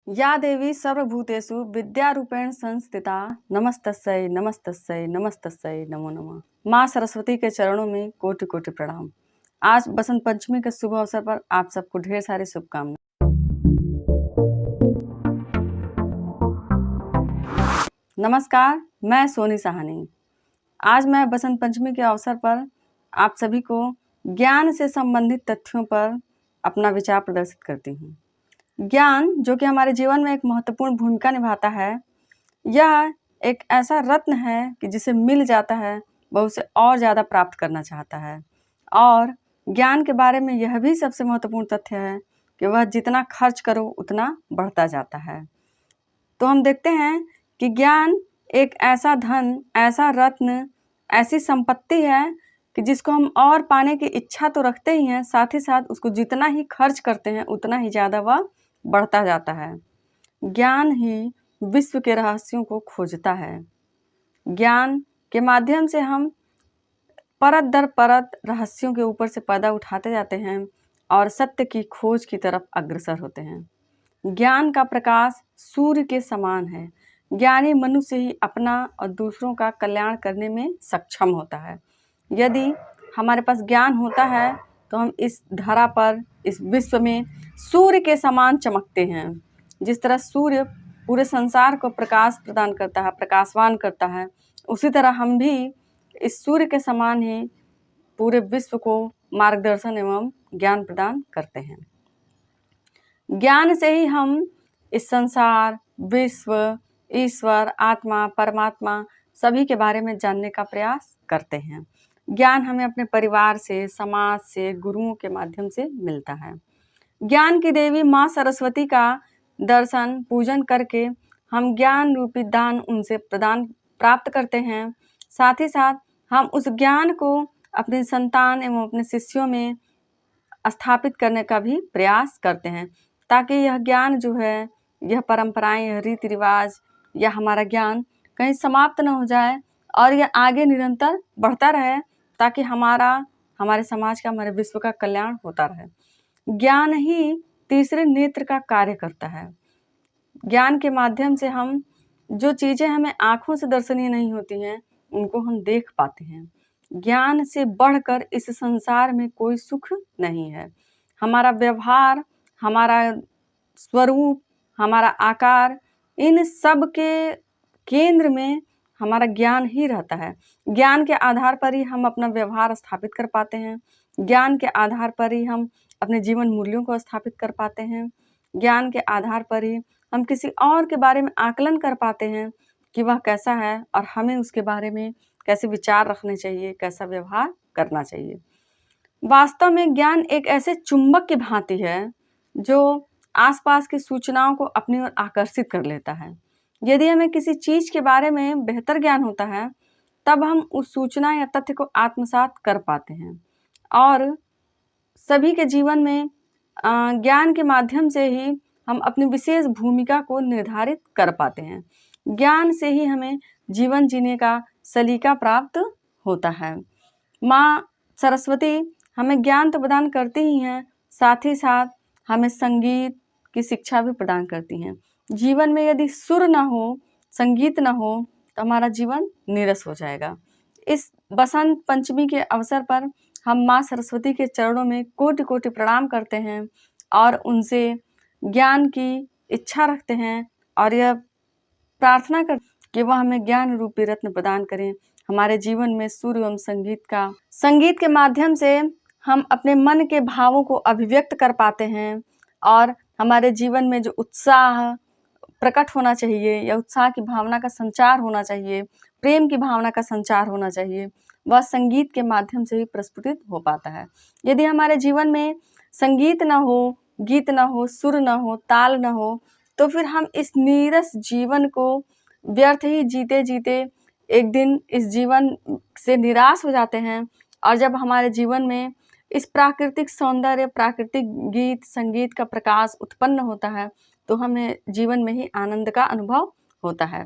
या देवी सर्वभूतेषु विद्यारूपेण संस्थिता नमस्तस्यै नमस्तस्यै नमस्तस्यै नमो नमः। माँ सरस्वती के चरणों में कोटि कोटि प्रणाम। आज बसंत पंचमी के शुभ अवसर पर आप सबको ढेर सारी शुभकामनाएं। नमस्कार, मैं सोनी साहनी। आज मैं बसंत पंचमी के अवसर पर आप सभी को ज्ञान से संबंधित तथ्यों पर अपना विचार प्रदर्शित करती हूँ। ज्ञान जो कि हमारे जीवन में एक महत्वपूर्ण भूमिका निभाता है, यह एक ऐसा रत्न है कि जिसे मिल जाता है वह उसे और ज़्यादा प्राप्त करना चाहता है। और ज्ञान के बारे में यह भी सबसे महत्वपूर्ण तथ्य है कि वह जितना खर्च करो उतना बढ़ता जाता है। तो हम देखते हैं कि ज्ञान एक ऐसा धन, ऐसा रत्न, ऐसी संपत्ति है कि जिसको हम और पाने की इच्छा तो रखते ही हैं, साथ ही साथ उसको जितना ही खर्च करते हैं उतना ही ज़्यादा वह बढ़ता जाता है। ज्ञान ही विश्व के रहस्यों को खोजता है। ज्ञान के माध्यम से हम परत दर परत रहस्यों के ऊपर से पर्दा उठाते जाते हैं और सत्य की खोज की तरफ अग्रसर होते हैं। ज्ञान का प्रकाश सूर्य के समान है। ज्ञानी मनुष्य ही अपना और दूसरों का कल्याण करने में सक्षम होता है। यदि हमारे पास ज्ञान होता है तो हम इस धरा पर, इस विश्व में सूर्य के समान चमकते हैं। जिस तरह सूर्य पूरे संसार को प्रकाश प्रदान करता है, प्रकाशवान करता है, उसी तरह हम भी इस सूर्य के समान ही पूरे विश्व को मार्गदर्शन एवं ज्ञान प्रदान करते हैं। ज्ञान से ही हम इस संसार, विश्व, ईश्वर, आत्मा, परमात्मा सभी के बारे में जानने का प्रयास करते हैं। ज्ञान हमें अपने परिवार से, समाज से, गुरुओं के माध्यम से मिलता है। ज्ञान की देवी माँ सरस्वती का दर्शन, पूजन करके हम ज्ञान रूपी दान उनसे प्रदान प्राप्त करते हैं। साथ ही साथ हम उस ज्ञान को अपने संतान एवं अपने शिष्यों में स्थापित करने का भी प्रयास करते हैं, ताकि यह ज्ञान जो है, यह परंपराएं, यह रीति रिवाज, यह हमारा ज्ञान कहीं समाप्त न हो जाए और यह आगे निरंतर बढ़ता रहे, ताकि हमारे समाज का, हमारे विश्व का कल्याण होता रहे। ज्ञान ही तीसरे नेत्र का कार्य करता है। ज्ञान के माध्यम से हम जो चीज़ें हमें आँखों से दर्शनीय नहीं होती हैं, उनको हम देख पाते हैं। ज्ञान से बढ़कर इस संसार में कोई सुख नहीं है। हमारा व्यवहार, हमारा स्वरूप, हमारा आकार, इन सब के केंद्र में हमारा ज्ञान ही रहता है। ज्ञान के आधार पर ही हम अपना व्यवहार स्थापित कर पाते हैं। ज्ञान के आधार पर ही हम अपने जीवन मूल्यों को स्थापित कर पाते हैं। ज्ञान के आधार पर ही हम किसी और के बारे में आकलन कर पाते हैं कि वह कैसा है और हमें उसके बारे में कैसे विचार रखने चाहिए, कैसा व्यवहार करना चाहिए। वास्तव में ज्ञान एक ऐसे चुंबक की भांति है जो आसपास की सूचनाओं को अपनी ओर आकर्षित कर लेता है। यदि हमें किसी चीज़ के बारे में बेहतर ज्ञान होता है, तब हम उस सूचना या तथ्य को आत्मसात कर पाते हैं। और सभी के जीवन में ज्ञान के माध्यम से ही हम अपनी विशेष भूमिका को निर्धारित कर पाते हैं। ज्ञान से ही हमें जीवन जीने का सलीका प्राप्त होता है। माँ सरस्वती हमें ज्ञान तो प्रदान करती ही हैं, साथ ही साथ हमें संगीत की शिक्षा भी प्रदान करती हैं। जीवन में यदि सुर न हो, संगीत न हो, तो हमारा जीवन नीरस हो जाएगा। इस बसंत पंचमी के अवसर पर हम माँ सरस्वती के चरणों में कोटि कोटि प्रणाम करते हैं और उनसे ज्ञान की इच्छा रखते हैं और यह प्रार्थना करते हैं कि वह हमें ज्ञान रूपी रत्न प्रदान करें। हमारे जीवन में सुर एवं संगीत के माध्यम से हम अपने मन के भावों को अभिव्यक्त कर पाते हैं और हमारे जीवन में जो उत्साह प्रकट होना चाहिए या उत्साह की भावना का संचार होना चाहिए, प्रेम की भावना का संचार होना चाहिए, वह संगीत के माध्यम से ही प्रस्फुटित हो पाता है। यदि हमारे जीवन में संगीत न हो, गीत न हो, सुर न हो, ताल न हो, तो फिर हम इस नीरस जीवन को व्यर्थ ही जीते जीते एक दिन इस जीवन से निराश हो जाते हैं। और जब हमारे जीवन में इस प्राकृतिक सौंदर्य, प्राकृतिक गीत, संगीत का प्रकाश उत्पन्न होता है, तो हमें जीवन में ही आनंद का अनुभव होता है।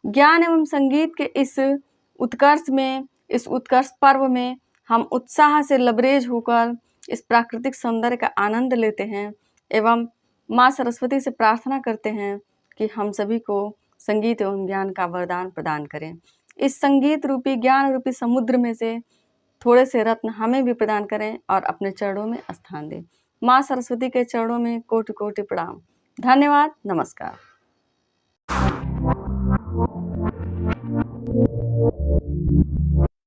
ज्ञान एवं संगीत के इस उत्कर्ष पर्व में हम उत्साह से लबरेज होकर इस प्राकृतिक सौंदर्य का आनंद लेते हैं एवं माँ सरस्वती से प्रार्थना करते हैं कि हम सभी को संगीत एवं ज्ञान का वरदान प्रदान करें। इस संगीत रूपी ज्ञान रूपी समुद्र में से थोड़े से रत्न हमें भी प्रदान करें और अपने चरणों में स्थान दें। माँ सरस्वती के चरणों में कोटि कोटि प्रणाम। धन्यवाद। नमस्कार।